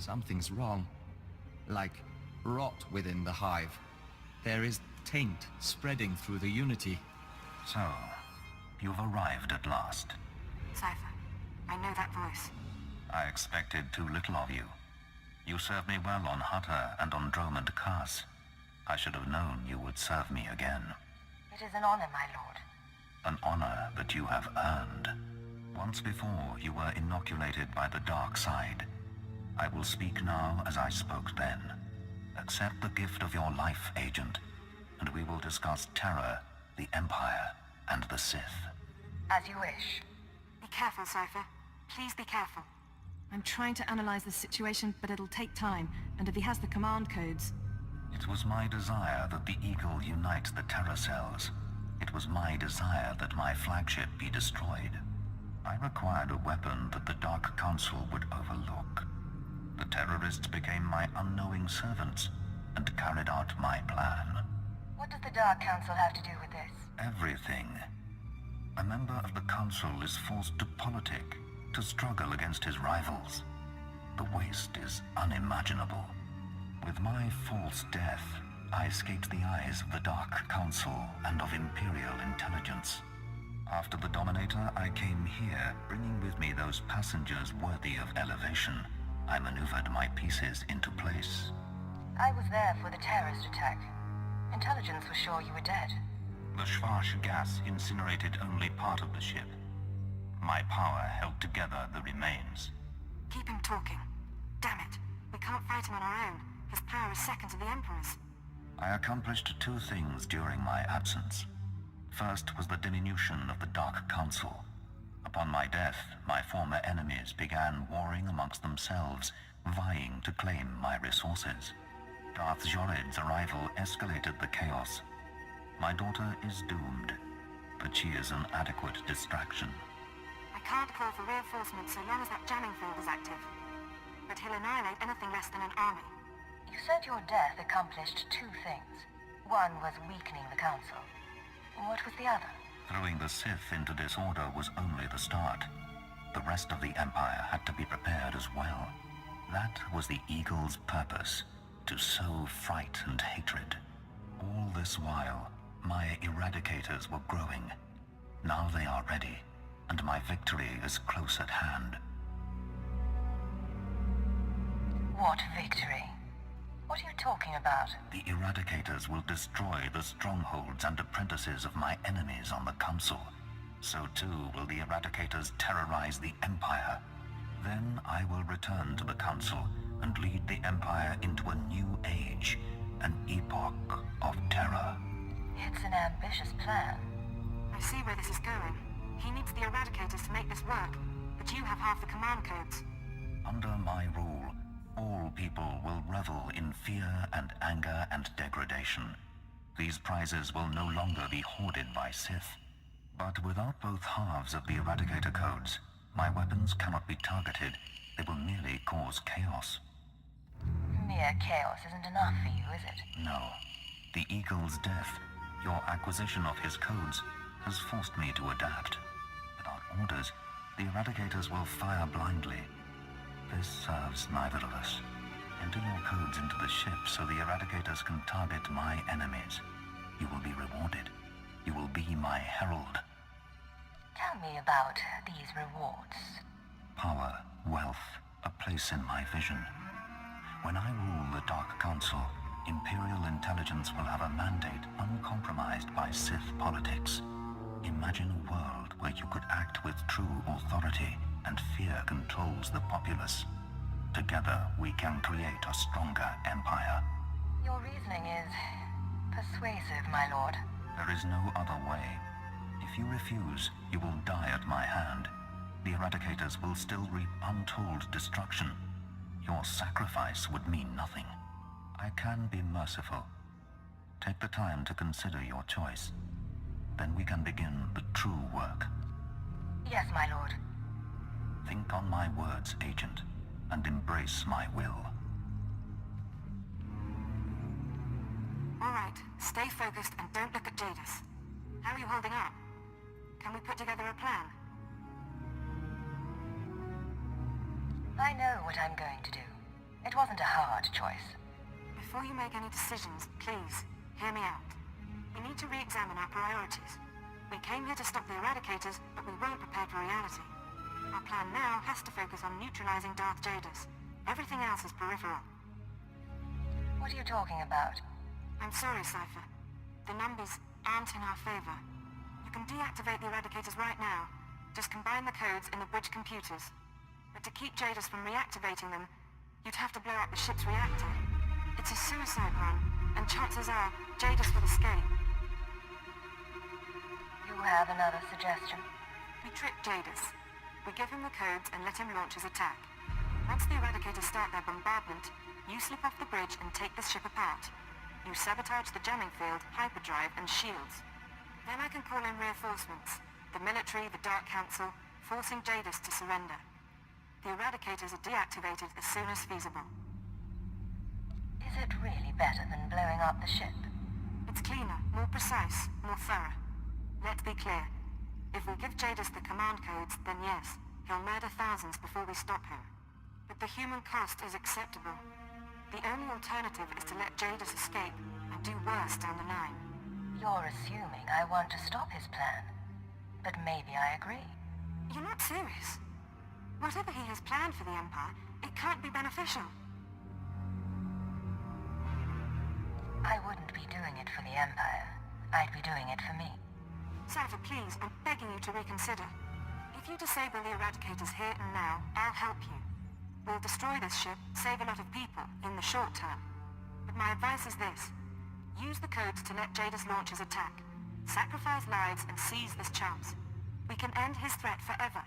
Something's wrong. Like rot within the hive. There is taint spreading through the Unity. So, you've arrived at last. Cipher, I know that voice. I expected too little of you. You served me well on Hutter and on Drome and Kars. I should have known you would serve me again. It is an honor, my lord. An honor that you have earned. Once before, you were inoculated by the dark side. I will speak now as I spoke then. Accept the gift of your life, Agent, and we will discuss Terror, the Empire, and the Sith. As you wish. Be careful, Cipher. Please be careful. I'm trying to analyze the situation, but it'll take time, and if he has the command codes... It was my desire that the Eagle unite the Terror cells. It was my desire that my flagship be destroyed. I required a weapon that the Dark Council would overlook. The terrorists became my unknowing servants and carried out my plan. What does the Dark Council have to do with this? Everything. A member of the Council is forced to politic, to struggle against his rivals. The waste is unimaginable. With my false death, I escaped the eyes of the Dark Council and of Imperial intelligence. After the Dominator, I came here, bringing with me those passengers worthy of elevation. I maneuvered my pieces into place. I was there for the terrorist attack. Intelligence was sure you were dead. The Schwarz gas incinerated only part of the ship. My power held together the remains. Keep him talking. Damn it. We can't fight him on our own. His power is second to the Emperor's. I accomplished two things during my absence. First was the diminution of the Dark Council. Upon my death, my former enemies began warring amongst themselves, vying to claim my resources. Darth Jadus' arrival escalated the chaos. My daughter is doomed, but she is an adequate distraction. I can't call for reinforcements so long as that jamming field is active. But he'll annihilate anything less than an army. You said your death accomplished two things. One was weakening the Council. What was the other? Throwing the Sith into disorder was only the start. The rest of the Empire had to be prepared as well. That was the Eagle's purpose, to sow fright and hatred. All this while, my eradicators were growing. Now they are ready, and my victory is close at hand. What victory? What are you talking about? The eradicators will destroy the strongholds and apprentices of my enemies on the Council. So too will the eradicators terrorize the Empire. Then I will return to the Council and lead the Empire into a new age, an epoch of terror. It's an ambitious plan. I see where this is going. He needs the eradicators to make this work, but you have half the command codes. Under my rule, all people will revel in fear and anger and degradation. These prizes will no longer be hoarded by Sith. But without both halves of the Eradicator codes, my weapons cannot be targeted. They will merely cause chaos. Mere chaos isn't enough for you, is it? No. The Eagle's death, your acquisition of his codes, has forced me to adapt. Without orders, the Eradicators will fire blindly. This serves neither of us. Enter your codes into the ship so the Eradicators can target my enemies. You will be rewarded. You will be my herald. Tell me about these rewards. Power, wealth, a place in my vision. When I rule the Dark Council, Imperial intelligence will have a mandate uncompromised by Sith politics. Imagine a world where you could act with true authority and fear controls the populace. Together, we can create a stronger empire. Your reasoning is persuasive, my lord. There is no other way. If you refuse, you will die at my hand. The Eradicators will still reap untold destruction. Your sacrifice would mean nothing. I can be merciful. Take the time to consider your choice. Then we can begin the true work. Yes, my lord. Think on my words, Agent, and embrace my will. All right, stay focused and don't look at Jadus. How are you holding up? Can we put together a plan? I know what I'm going to do. It wasn't a hard choice. Before you make any decisions, please, hear me out. We need to re-examine our priorities. We came here to stop the Eradicators, but we weren't prepared for reality. Our plan now has to focus on neutralizing Darth Jadus. Everything else is peripheral. What are you talking about? I'm sorry, Cipher. The numbers aren't in our favor. You can deactivate the Eradicators right now. Just combine the codes in the bridge computers. But to keep Jadus from reactivating them, you'd have to blow up the ship's reactor. It's a suicide run, and chances are Jadus will escape. You have another suggestion? We trick Jadus. We give him the codes and let him launch his attack. Once the Eradicators start their bombardment, you slip off the bridge and take the ship apart. You sabotage the jamming field, hyperdrive, and shields. Then I can call in reinforcements. The military, the Dark Council, forcing Jadus to surrender. The Eradicators are deactivated as soon as feasible. Is it really better than blowing up the ship? It's cleaner, more precise, more thorough. Let's be clear. If we give Jadus the command codes, then yes, he'll murder thousands before we stop him. But the human cost is acceptable. The only alternative is to let Jadus escape and do worse down the line. You're assuming I want to stop his plan. But maybe I agree. You're not serious. Whatever he has planned for the Empire, it can't be beneficial. I wouldn't be doing it for the Empire. I'd be doing it for me. Cipher, please, I'm begging you to reconsider. If you disable the Eradicators here and now, I'll help you. We'll destroy this ship, save a lot of people, in the short term. But my advice is this. Use the codes to let Jadus launch his attack. Sacrifice lives and seize this chance. We can end his threat forever.